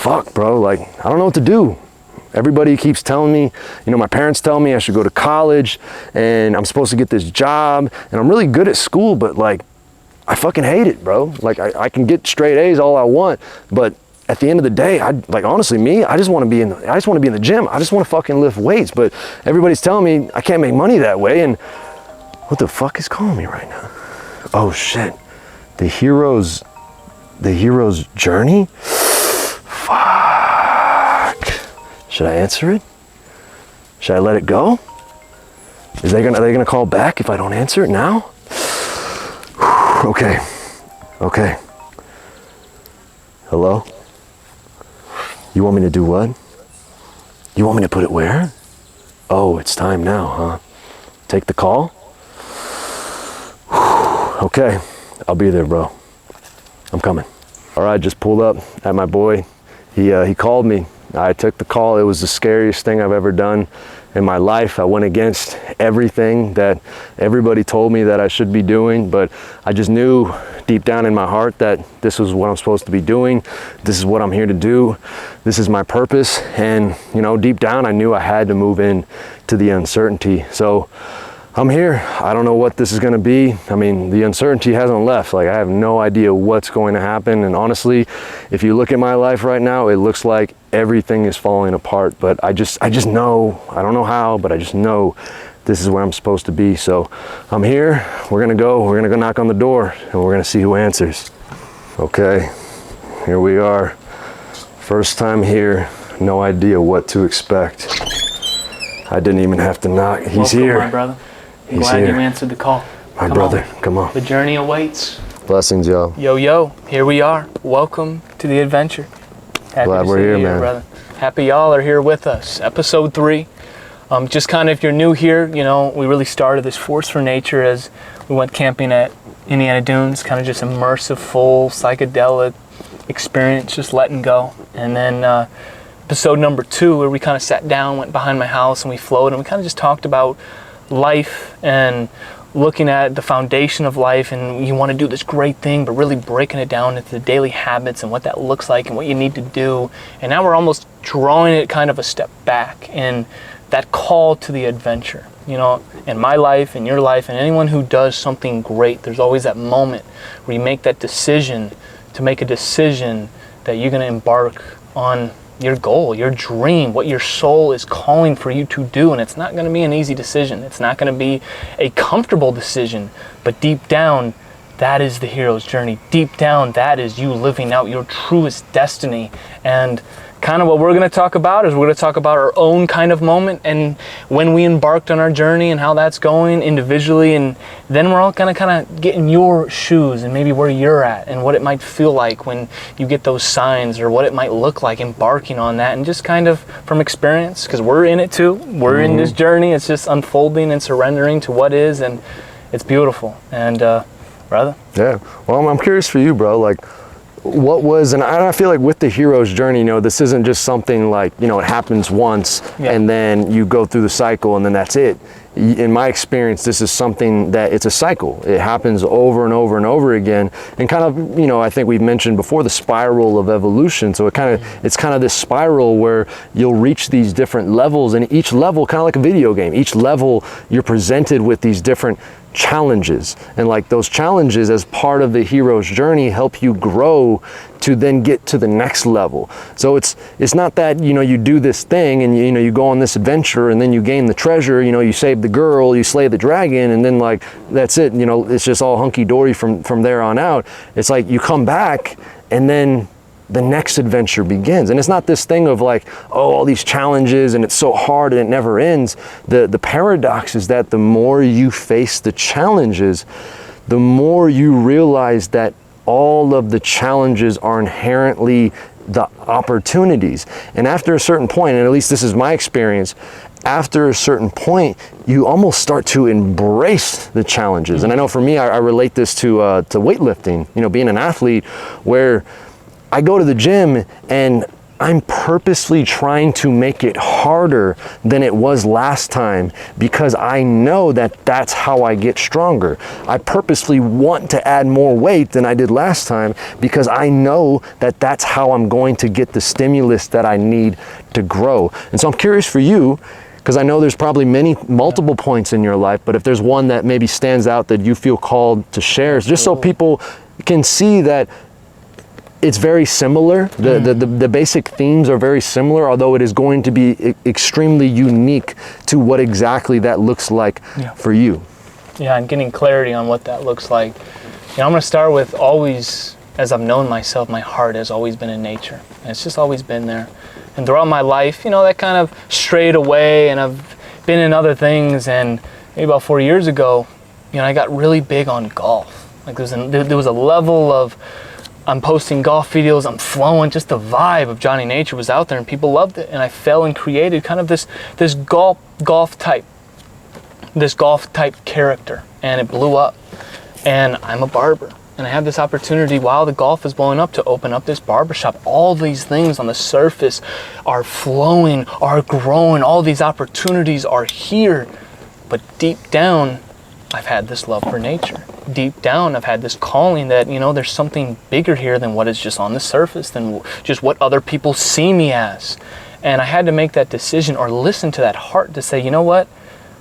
fuck, bro, like, I don't know what to do. Everybody keeps telling me, you know, my parents tell me I should go to college and I'm supposed to get this job and I'm really good at school, but like, I fucking hate it, bro. Like I can get straight A's all I want, but at the end of the day, honestly, I just want to be in the gym. I just want to fucking lift weights, but everybody's telling me I can't make money that way. And what the fuck is calling me right now? Oh shit. The hero's journey? Fuck. Should I answer it? Should I let it go? Are they gonna call back if I don't answer it now? Okay. Hello? You want me to do what? You want me to put it where? Oh, it's time now, huh? Take the call? Okay, I'll be there, bro. I'm coming. All right, just pulled up at my boy. He called me. I took the call. It was the scariest thing I've ever done in my life. I went against everything that everybody told me that I should be doing, but I just knew deep down in my heart that this was what I'm supposed to be doing. This is what I'm here to do. This is my purpose. And, you know, deep down, I knew I had to move in to the uncertainty. So I'm here. I don't know what this is going to be. I mean, the uncertainty hasn't left. Like, I have no idea what's going to happen. And honestly, if you look at my life right now, it looks like everything is falling apart. But I just know, I don't know how, but I just know this is where I'm supposed to be. So I'm here. We're going to go knock on the door and we're going to see who answers. Okay, here we are. First time here. No idea what to expect. I didn't even have to knock. He's Welcome, here. My brother. He's Glad here. you answered the call. My brother, come on. The journey awaits. Blessings, y'all. Yo, here we are. Welcome to the adventure. Happy Glad to we're see here, you, man. Brother. Happy y'all are here with us. Episode 3. Just kind of, if you're new here, you know, we really started this Force for Nature as we went camping at Indiana Dunes, kind of just immersive, full, psychedelic experience, just letting go. And then episode number 2, where we kind of sat down, went behind my house, and we flowed, and we kind of just talked about life and looking at the foundation of life, and you want to do this great thing, but really breaking it down into the daily habits and what that looks like and what you need to do. And now we're almost drawing it kind of a step back in that call to the adventure. You know, in my life, in your life, and anyone who does something great, there's always that moment where you make that decision to make a decision that you're going to embark on your goal, your dream, what your soul is calling for you to do. And it's not going to be an easy decision. It's not going to be a comfortable decision. But deep down, that is the hero's journey. Deep down, that is you living out your truest destiny. And kind of what we're going to talk about is we're going to talk about our own kind of moment and when we embarked on our journey and how that's going individually. And then we're all going to kind of get in your shoes and maybe where you're at and what it might feel like when you get those signs, or what it might look like embarking on that, and just kind of from experience, because we're in it too. We're in this journey. It's just unfolding and surrendering to what is, and it's beautiful. And brother? Yeah. Well, I'm curious for you, bro. Like, what was, and I feel like with the hero's journey, you know, this isn't just something like, you know, it happens once and then you go through the cycle and then that's it. In my experience, this is something that it's a cycle. It happens over and over and over again. And kind of, you know, I think we've mentioned before the spiral of evolution. So it's kind of this spiral where you'll reach these different levels, and each level, kind of like a video game, each level you're presented with these different challenges, and like those challenges as part of the hero's journey help you grow to then get to the next level. So it's not that, you know, you do this thing and you know you go on this adventure and then you gain the treasure, you know, you save the girl, you slay the dragon, and then like that's it, you know, it's just all hunky-dory from there on out. It's like you come back and then the next adventure begins. And it's not this thing of like, oh, all these challenges and it's so hard and it never ends. The paradox is that the more you face the challenges, the more you realize that all of the challenges are inherently the opportunities. And after a certain point, and at least this is my experience, after a certain point, you almost start to embrace the challenges. And I know for me, I relate this to weightlifting, you know, being an athlete, where I go to the gym and I'm purposely trying to make it harder than it was last time because I know that that's how I get stronger. I purposely want to add more weight than I did last time because I know that that's how I'm going to get the stimulus that I need to grow. And so I'm curious for you, because I know there's probably multiple points in your life, but if there's one that maybe stands out that you feel called to share, just so people can see that it's very similar. The basic themes are very similar, although it is going to be extremely unique to what exactly that looks like for you. Yeah, and getting clarity on what that looks like. I'm going to start with always, as I've known myself, my heart has always been in nature. And it's just always been there. And throughout my life, that kind of strayed away, and I've been in other things. And maybe about 4 years ago, I got really big on golf. Like there was a level of, I'm posting golf videos, I'm flowing, just the vibe of Johnny Nature was out there and people loved it. And I fell and created kind of this golf type character, and it blew up. And I'm a barber, and I have this opportunity while the golf is blowing up to open up this barbershop. All these things on the surface are flowing, are growing, all these opportunities are here. But deep down, I've had this love for nature. Deep down, I've had this calling that, there's something bigger here than what is just on the surface, than just what other people see me as. And I had to make that decision or listen to that heart to say, you know what?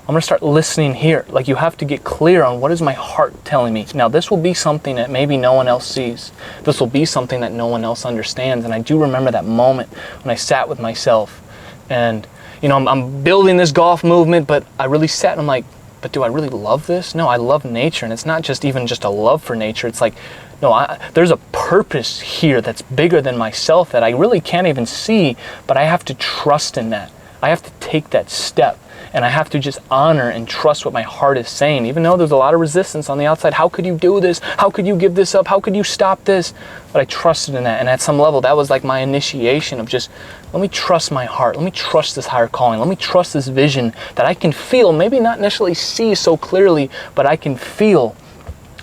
I'm going to start listening here. Like, you have to get clear on what is my heart telling me. Now, this will be something that maybe no one else sees. This will be something that no one else understands. And I do remember that moment when I sat with myself and, I'm building this golf movement, but I really sat and I'm like, but do I really love this? No, I love nature. And it's not just even just a love for nature. It's like, no, there's a purpose here that's bigger than myself that I really can't even see, but I have to trust in that. I have to take that step, and I have to just honor and trust what my heart is saying, even though there's a lot of resistance on the outside. How could you do this? How could you give this up? How could you stop this? But I trusted in that. And at some level, that was like my initiation of just, let me trust my heart. Let me trust this higher calling. Let me trust this vision that I can feel, maybe not necessarily see so clearly, but I can feel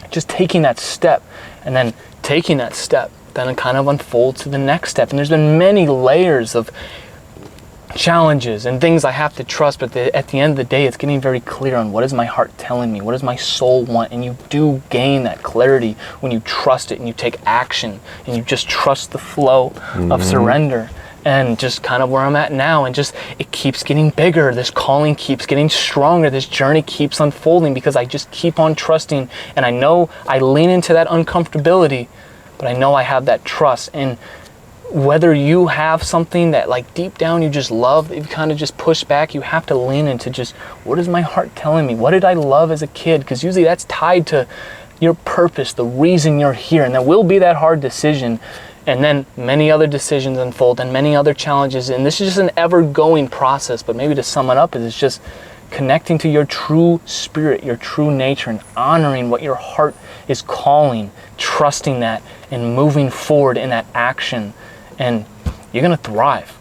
just taking that step, and then taking that step, then it kind of unfolds to the next step. And there's been many layers of challenges and things I have to trust, but at the end of the day, it's getting very clear on what is my heart telling me, what does my soul want. And you do gain that clarity when you trust it and you take action and you just trust the flow of surrender. And just kind of where I'm at now, and just it keeps getting bigger, this calling keeps getting stronger, this journey keeps unfolding because I just keep on trusting. And I know I lean into that uncomfortability, but I know I have that trust. And whether you have something that like deep down you just love, you kind of just push back, you have to lean into just, what is my heart telling me? What did I love as a kid? Because usually that's tied to your purpose, the reason you're here. And there will be that hard decision, and then many other decisions unfold and many other challenges. And this is just an ever-going process. But maybe to sum it up, it's just connecting to your true spirit, your true nature, and honoring what your heart is calling, trusting that, and moving forward in that action. And you're going to thrive.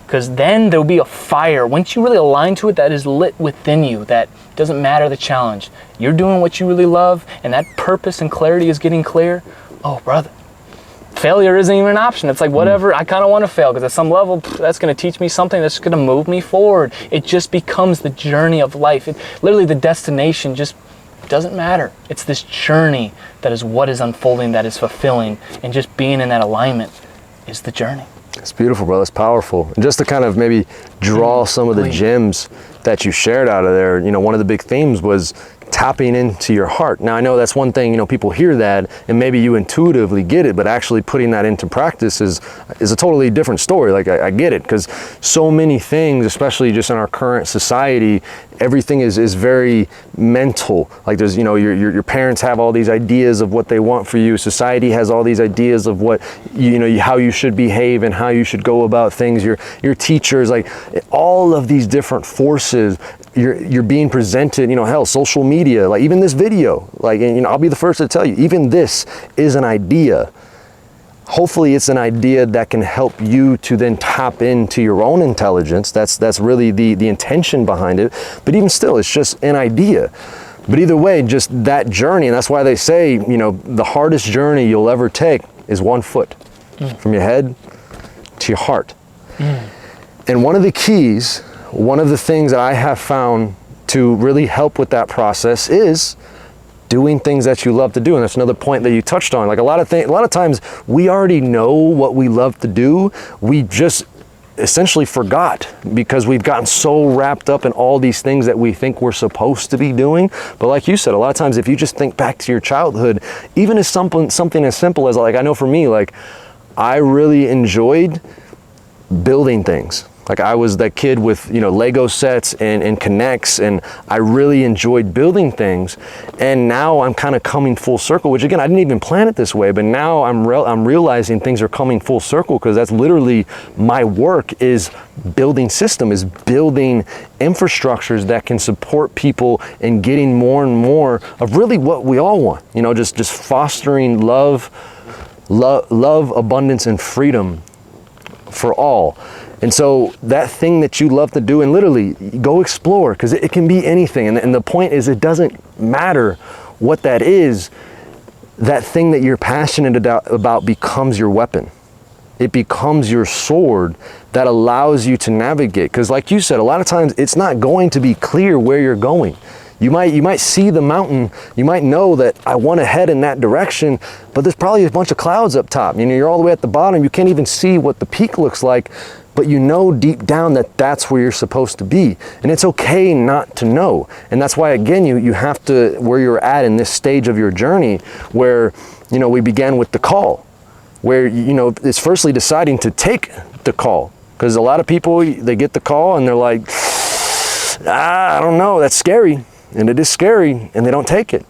Because then there'll be a fire. Once you really align to it, that is lit within you. That doesn't matter the challenge. You're doing what you really love, and that purpose and clarity is getting clear. Oh, brother. Failure isn't even an option. It's like, whatever, I kind of want to fail because at some level, that's going to teach me something that's going to move me forward. It just becomes the journey of life. Literally, the destination just doesn't matter. It's this journey that is what is unfolding, that is fulfilling, and just being in that alignment is the journey. It's beautiful, bro. It's powerful. And just to kind of maybe draw some of the gems that you shared out of there, one of the big themes was tapping into your heart. Now, I know that's one thing, people hear that and maybe you intuitively get it, but actually putting that into practice is a totally different story. Like, I get it, because so many things, especially just in our current society, everything is very mental. Like, there's, your parents have all these ideas of what they want for you. Society has all these ideas of what, how you should behave and how you should go about things. Your teachers, like all of these different forces, you're being presented, hell, social media, like even this video, like, and I'll be the first to tell you, even this is an idea. Hopefully it's an idea that can help you to then tap into your own intelligence. That's really the intention behind it. But even still, it's just an idea. But either way, just that journey, and that's why they say, the hardest journey you'll ever take is 1 foot from your head to your heart. And one of the keys, one of the things that I have found to really help with that process is doing things that you love to do. And that's another point that you touched on. Like a lot of times we already know what we love to do. We just essentially forgot because we've gotten so wrapped up in all these things that we think we're supposed to be doing. But like you said, a lot of times if you just think back to your childhood, even as something as simple as, like, I know for me, like, I really enjoyed building things. Like, I was that kid with, you know, Lego sets and connects, and I really enjoyed building things. And now I'm kind of coming full circle, which again, I didn't even plan it this way, but now I'm realizing things are coming full circle, because that's literally my work, is building system, is building infrastructures that can support people in getting more and more of really what we all want. You know, just fostering love, abundance, and freedom for all. And so that thing that you love to do, and literally go explore, because it can be anything. And the point is, it doesn't matter what that is. That thing that you're passionate about becomes your weapon. It becomes your sword that allows you to navigate. Because like you said, a lot of times it's not going to be clear where you're going. You might see the mountain, you might know that I want to head in that direction, but there's probably a bunch of clouds up top. You know, you're all the way at the bottom, you can't even see what the peak looks like, but you know deep down that that's where you're supposed to be. And it's okay not to know. And that's why, again, you have to, where you're at in this stage of your journey, where, you know, we began with the call, where, you know, it's firstly deciding to take the call. Because a lot of people, they get the call and they're like, I don't know, that's scary. And it is scary, and they don't take it.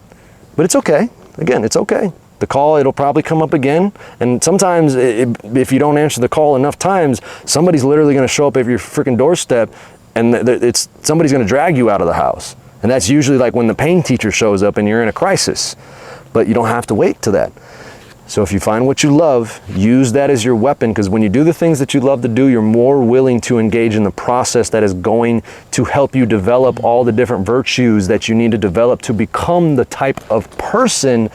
But it's okay. Again, it's okay. The call, it'll probably come up again. And sometimes if you don't answer the call enough times, somebody's literally going to show up at your freaking doorstep, and somebody's going to drag you out of the house. And that's usually like when the pain teacher shows up and you're in a crisis. But you don't have to wait to that. So if you find what you love, use that as your weapon, because when you do the things that you love to do, you're more willing to engage in the process that is going to help you develop all the different virtues that you need to develop to become the type of person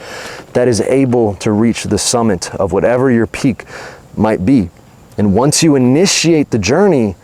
that is able to reach the summit of whatever your peak might be. And once you initiate the journey,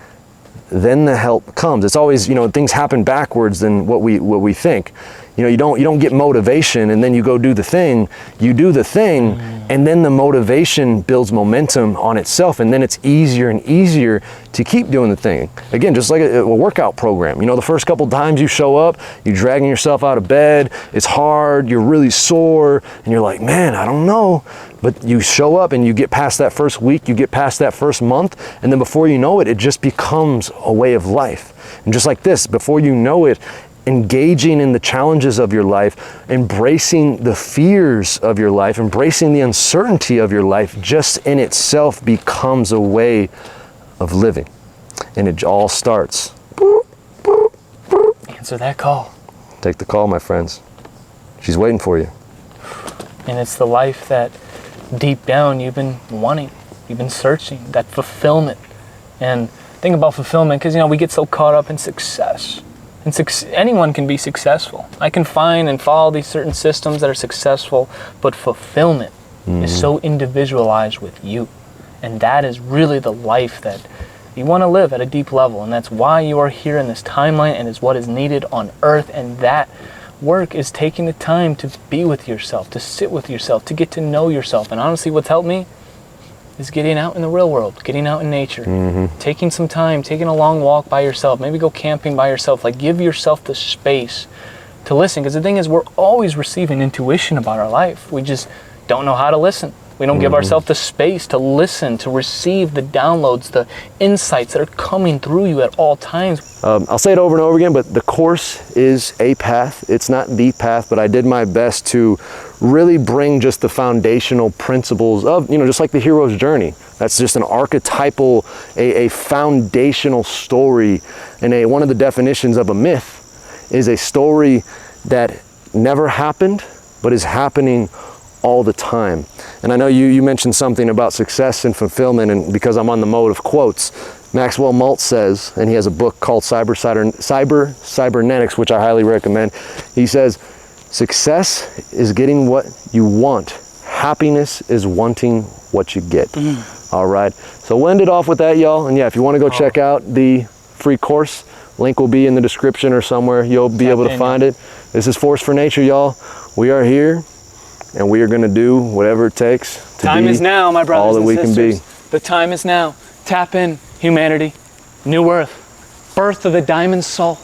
then the help comes. It's always, you know, things happen backwards than what we think. You know, you don't get motivation and then you go do the thing. You do the thing, and then the motivation builds momentum on itself, and then it's easier and easier to keep doing the thing. Again, just like a workout program. You know, the first couple times you show up, you're dragging yourself out of bed, it's hard, you're really sore, and you're like, man, I don't know. But you show up and you get past that first week, you get past that first month, and then before you know it, it just becomes a way of life. And just like this, before you know it, engaging in the challenges of your life, embracing the fears of your life, embracing the uncertainty of your life, just in itself becomes a way of living. And it all starts. Answer that call. Take the call, my friends. She's waiting for you. And it's the life that deep down you've been wanting, you've been searching, that fulfillment. And think about fulfillment, because, you know, we get so caught up in success. And anyone can be successful. I can find and follow these certain systems that are successful, but fulfillment is so individualized with you. And that is really the life that you want to live at a deep level. And that's why you are here in this timeline, and is what is needed on earth. And that work is taking the time to be with yourself, to sit with yourself, to get to know yourself. And honestly, what's helped me is getting out in the real world, getting out in nature, taking some time, taking a long walk by yourself, maybe go camping by yourself. Like, give yourself the space to listen. Because the thing is, we're always receiving intuition about our life. We just don't know how to listen. We don't give ourselves the space to listen, to receive the downloads, the insights that are coming through you at all times. I'll say it over and over again, but the course is a path. It's not the path, but I did my best to really bring just the foundational principles of, you know, just like the hero's journey. That's just an archetypal, a foundational story. And one of the definitions of a myth is a story that never happened, but is happening all the time. And I know you mentioned something about success and fulfillment, and because I'm on the mode of quotes, Maxwell Maltz says, and he has a book called Cybernetics, which I highly recommend. He says, success is getting what you want. Happiness is wanting what you get. All right. So we'll end it off with that, y'all. And yeah, if you want to go check out the free course, link will be in the description or somewhere. You'll be able to find it. This is Force for Nature, y'all. We are here, and we are going to do whatever it takes to Time be is now, my brothers all that and we can be. sisters. The time is now. Tap in, humanity. New Earth. Birth of the diamond soul.